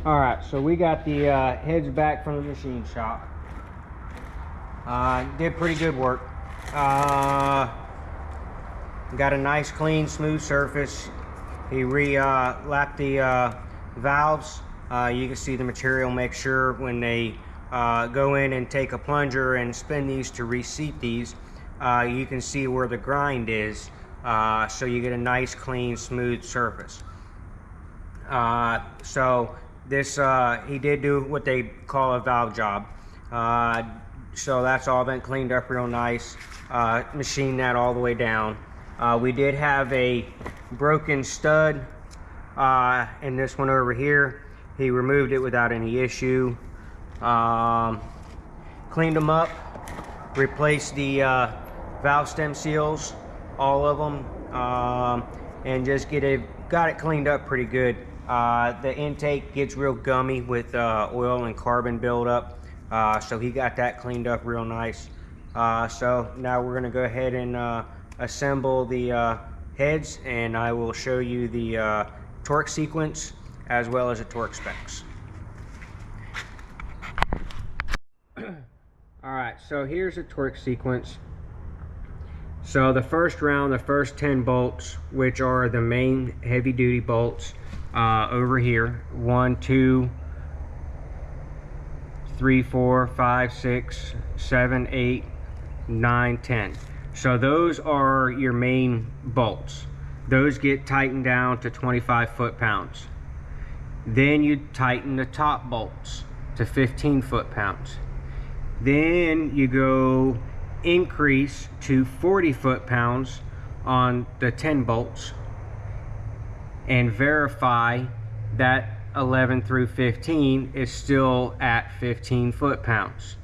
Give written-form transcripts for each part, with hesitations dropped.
All right, so we got the heads back from the machine shop. Did pretty good work. Got a nice, clean, smooth surface. He lapped the valves. You can see the material. Make sure when they go in and take a plunger and spin these to reseat these, you can see where the grind is, so you get a nice, clean, smooth surface. So this, he did do what they call a valve job. So that's all been cleaned up real nice. Machined that all the way down. We did have a broken stud in this one over here. He removed it without any issue. Cleaned them up, replaced the valve stem seals, all of them, and just got it cleaned up pretty good. The intake gets real gummy with oil and carbon buildup, so he got that cleaned up real nice. So now we're going to go ahead and assemble the heads, and I will show you the torque sequence as well as the torque specs. Alright, so here's the torque sequence. So the first round, the first 10 bolts, which are the main heavy duty bolts, over here, 1, 2, 3, 4, 5, 6, 7, 8, 9, 10. So those are your main bolts. Those get tightened down to 25 foot-pounds. Then you tighten the top bolts to 15 foot-pounds. Then you go increase to 40 foot-pounds on the 10 bolts and verify that 11 through 15 is still at 15 foot-pounds.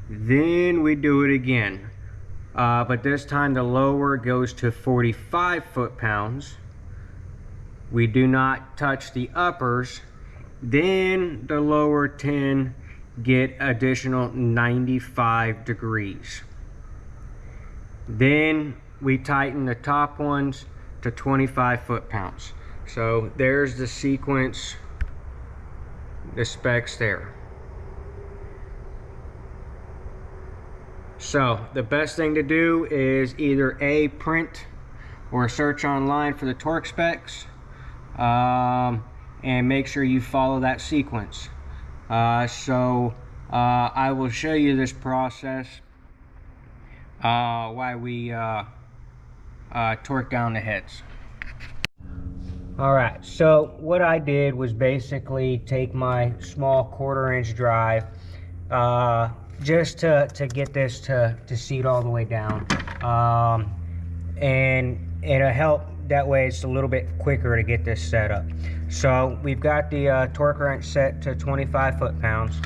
Then we do it again, but this time the lower goes to 45 foot-pounds. We do not touch the uppers. Then the lower 10 get additional 95 degrees. Then we tighten the top ones to 25 foot-pounds. So there's the sequence, the specs there. So the best thing to do is either A, print or search online for the torque specs, and make sure you follow that sequence. I will show you this process while we torque down the heads. Alright, so what I did was basically take my small 1/4 inch drive, just to get this to seat all the way down, and it'll help. That way it's a little bit quicker to get this set up. So we've got the torque wrench set to 25 foot-pounds.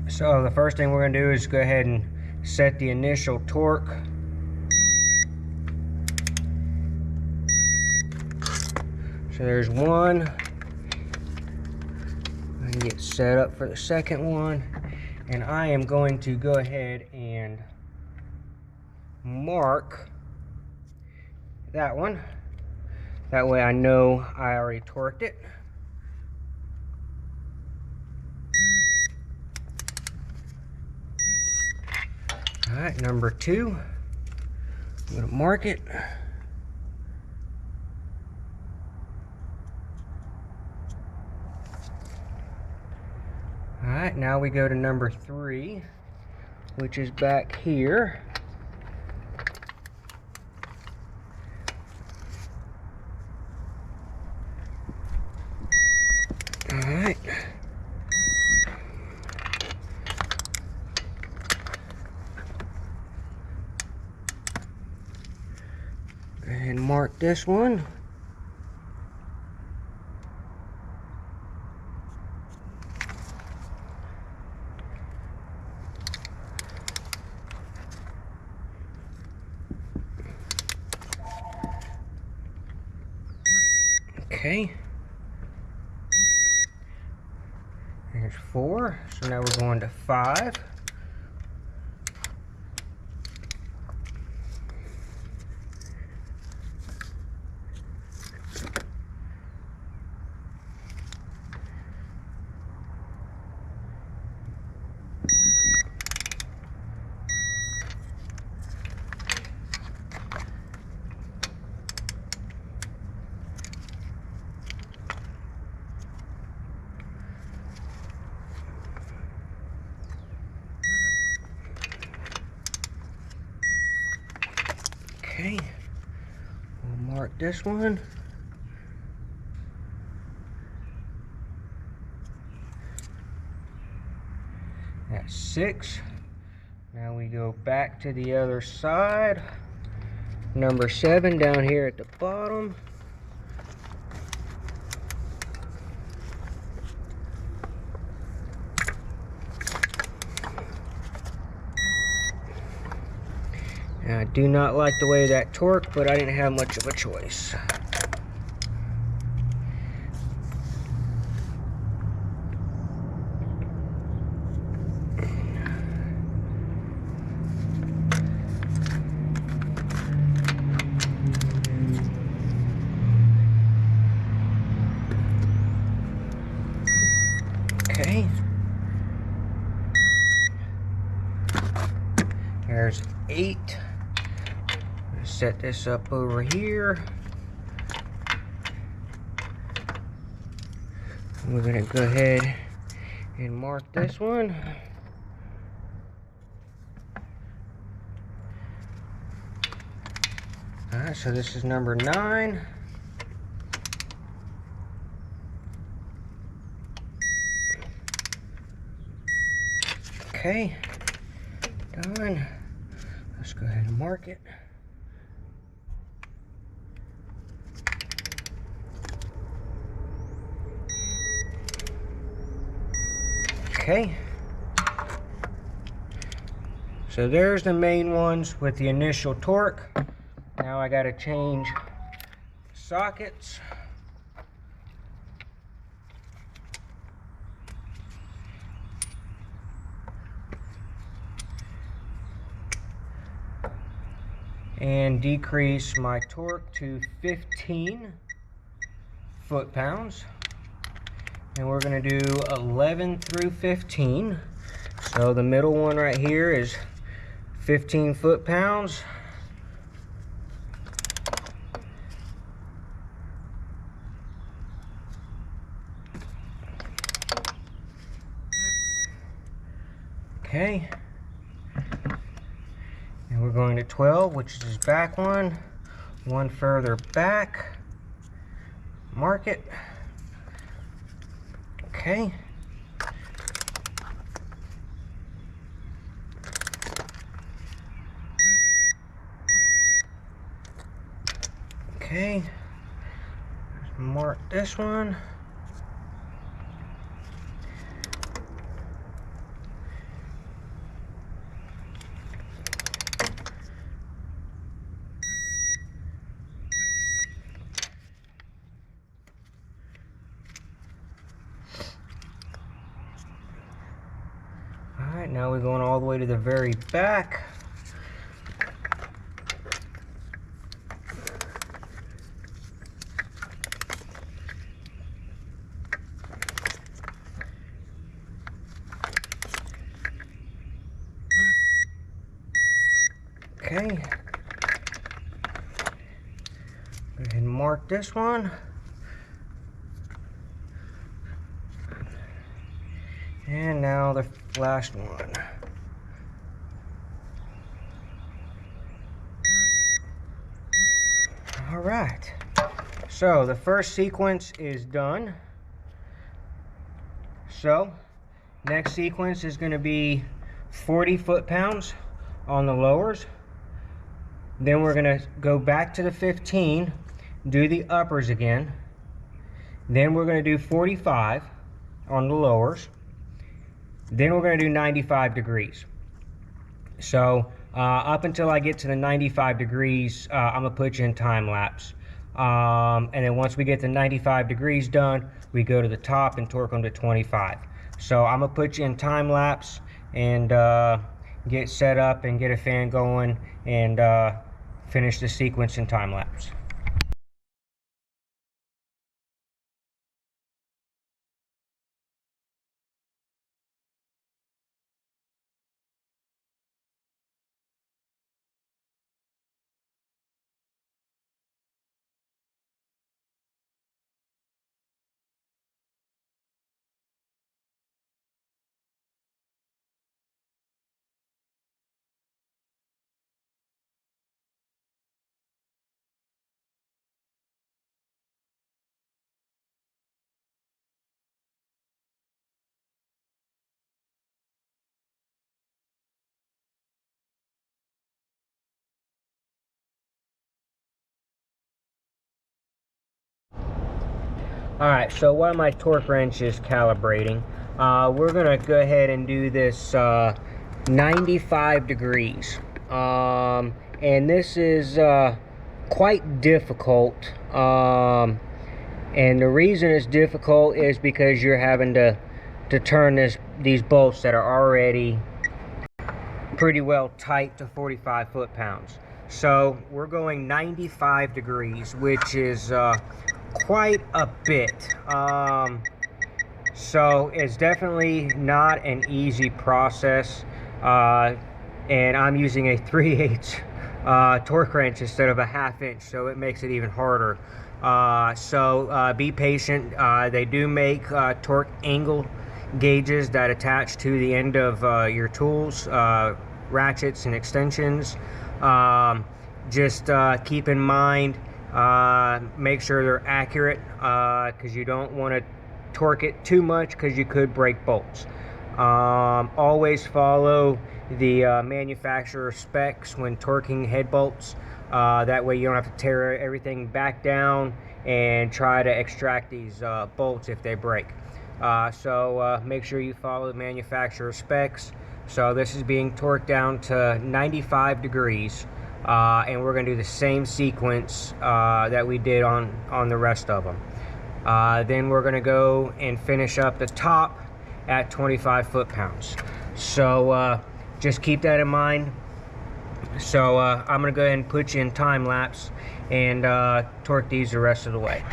So the first thing we're going to do is go ahead and set the initial torque. So there's one. I can get set up for the second one. And I am going to go ahead and mark that one. That way I know I already torqued it. Alright, number 2. I'm going to mark it. Alright, now we go to number 3, which is back here. Alright. Go ahead and mark this one. Okay. There's 4. So now we're going to 5. this one. That's 6. Now we go back to the other side. Number 7 down here at the bottom. Now, I do not like the way that torqued, but I didn't have much of a choice. Okay. There's 8. Set this up over here. We're gonna go ahead and mark this one. Alright, so this is number 9. Okay, done. Let's go ahead and mark it. Okay. So there's the main ones with the initial torque. Now I got to change sockets. And decrease my torque to 15 foot-pounds. And we're going to do 11 through 15. So the middle one right here is 15 foot-pounds. Okay. And we're going to 12, which is his back one. One further back. Mark it. Okay. Okay. Mark this one. Alright, now we're going all the way to the very back. Okay. Go ahead and mark this one. And now the last one. All right. So the first sequence is done. So next sequence is going to be 40 foot-pounds on the lowers. Then we're going to go back to the 15, do the uppers again. Then we're going to do 45 on the lowers. Then we're going to do 95 degrees. So up until I get to the 95 degrees, I'm going to put you in time lapse. And then once we get the 95 degrees done, we go to the top and torque them to 25. So I'm going to put you in time lapse and get set up and get a fan going and finish the sequence in time lapse. Alright, so while my torque wrench is calibrating, we're going to go ahead and do this 95 degrees. And this is quite difficult. And the reason it's difficult is because you're having to turn these bolts that are already pretty well tight to 45 foot-pounds. So we're going 95 degrees, which is quite a bit. So it's definitely not an easy process, and I'm using a 3/8 torque wrench instead of a 1/2 inch, so it makes it even harder. So be patient. They do make torque angle gauges that attach to the end of your tools, ratchets and extensions. Just keep in mind, make sure they're accurate, because you don't want to torque it too much because you could break bolts. Always follow the manufacturer specs when torquing head bolts. That way you don't have to tear everything back down and try to extract these bolts if they break. So make sure you follow the manufacturer specs. So this is being torqued down to 95 degrees, and we're going to do the same sequence that we did on the rest of them. Then we're going to go and finish up the top at 25 foot-pounds. So just keep that in mind. So I'm going to go ahead and put you in time lapse and torque these the rest of the way.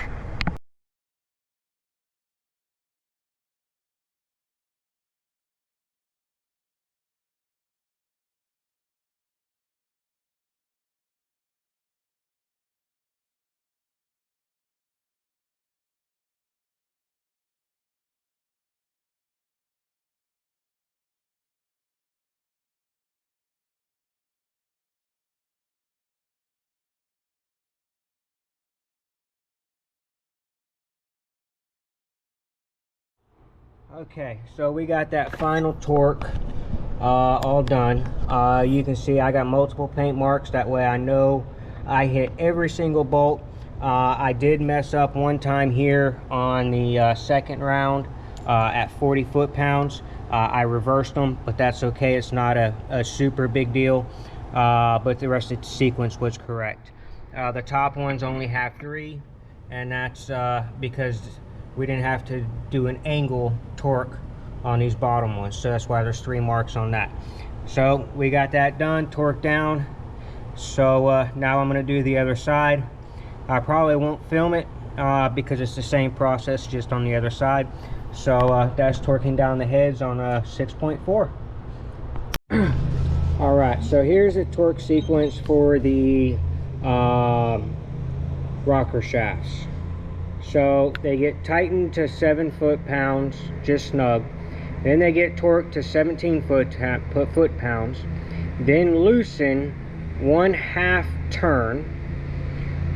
Okay, so we got that final torque all done. You can see I got multiple paint marks. That way I know I hit every single bolt. I did mess up one time here on the second round at 40 foot-pounds. I reversed them, but that's okay. It's not a super big deal, but the rest of the sequence was correct. The top ones only have 3, and that's because we didn't have to do an angle torque on these bottom ones, so that's why there's 3 marks on that. So we got that done, torqued down. So now I'm going to do the other side. I probably won't film it because it's the same process, just on the other side. So that's torquing down the heads on a 6.4. All right, so here's a torque sequence for the rocker shafts. So they get tightened to 7 foot-pounds, just snug. Then they get torqued to 17 foot-pounds. Then loosen 1/2 turn,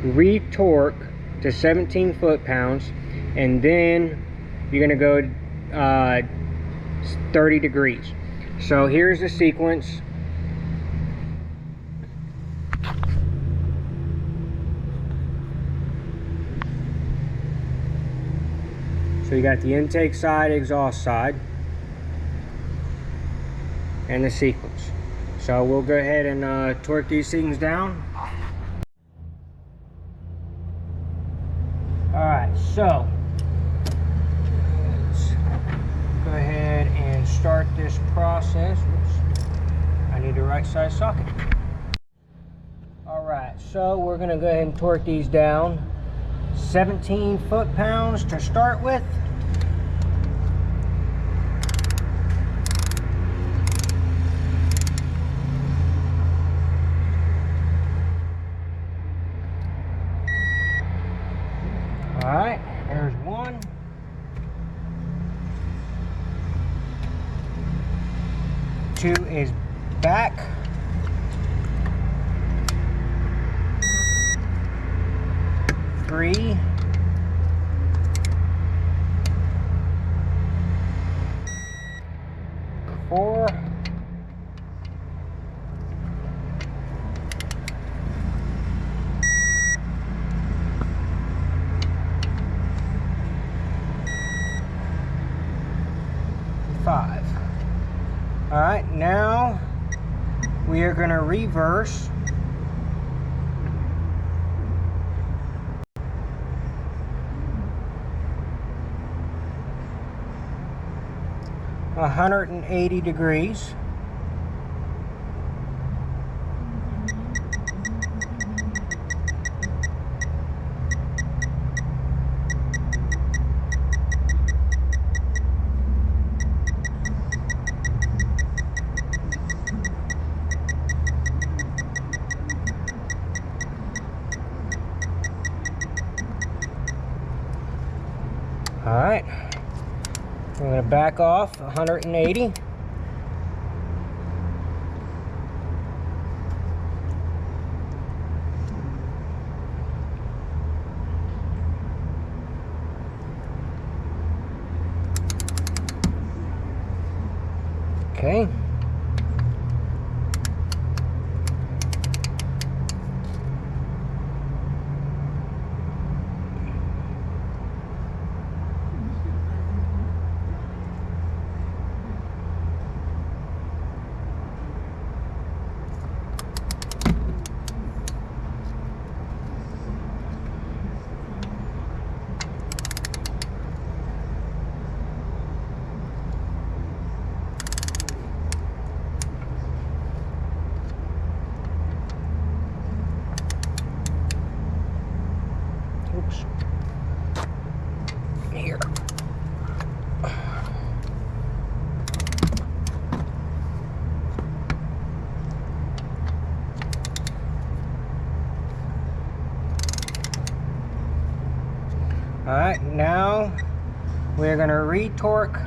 re-torque to 17 foot-pounds, and then you're gonna go 30 degrees. So here's the sequence. So you got the intake side, exhaust side, and the sequence. So we'll go ahead and torque these things down. Alright, so let's go ahead and start this process. Oops. I need the right size socket. Alright, so we're going to go ahead and torque these down. 17 foot-pounds to start with. Alright, there's 1. 2 is back. 3. 4. 5. 5. All right, now we are going to reverse. $180 degrees. All right, we're going to back off 180. Okay. Oops. Here. All right, now we're going to re-torque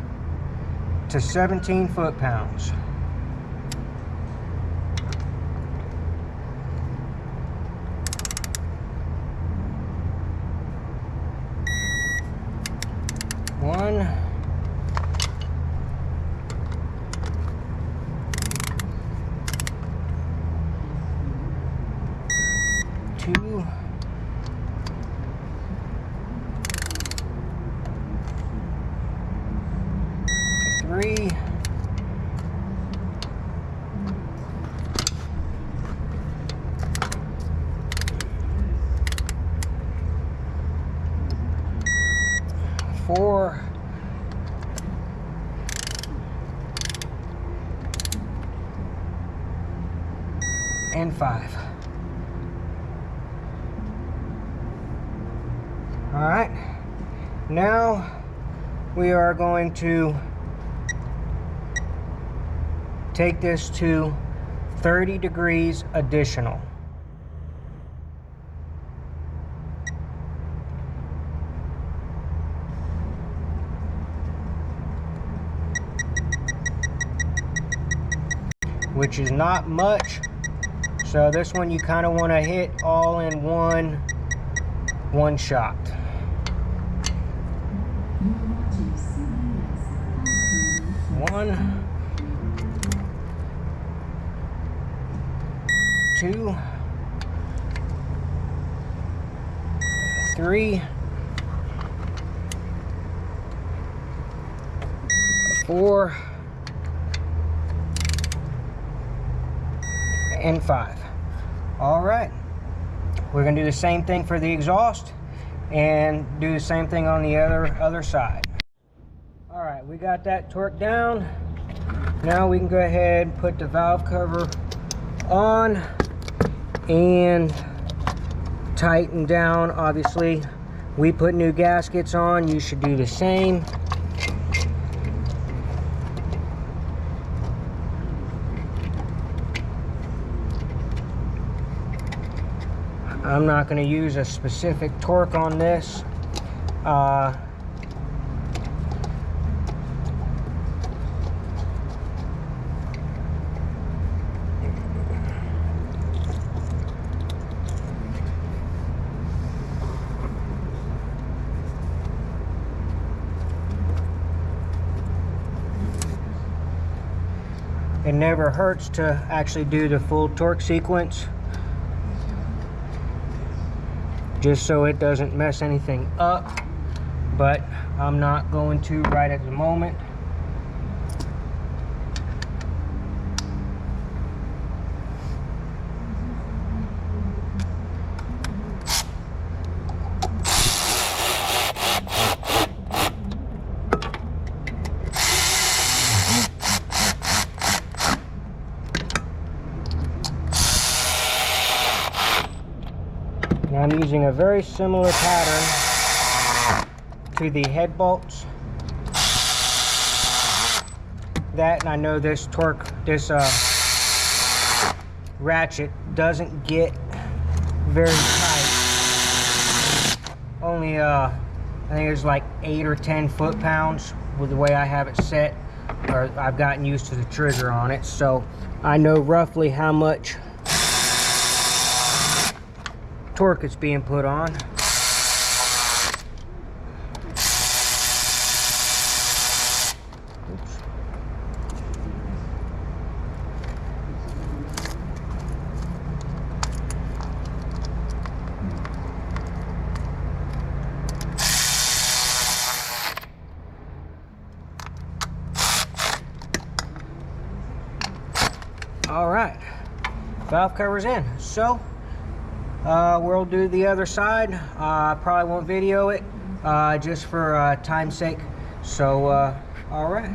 to 17 foot-pounds. One, two, three, four, and 5. All right, now we are going to take this to 30 degrees additional. Which is not much. So this one you kind of want to hit all in one shot. One, two, three, 4, and 5. All right, we're gonna do the same thing for the exhaust and do the same thing on the other side. All right, we got that torqued down. Now we can go ahead and put the valve cover on and tighten down. Obviously, we put new gaskets on. You should do the same. I'm not going to use a specific torque on this. It never hurts to actually do the full torque sequence, just so it doesn't mess anything up, but I'm not going to right at the moment. I'm using a very similar pattern to the head bolts. That, and I know this ratchet doesn't get very tight. Only I think it's like 8 or 10 foot-pounds with the way I have it set, or I've gotten used to the trigger on it, so I know roughly how much torque it's being put on. Oops. All right, valve cover's in. So we'll do the other side. Probably won't video it just for time's sake. So all right.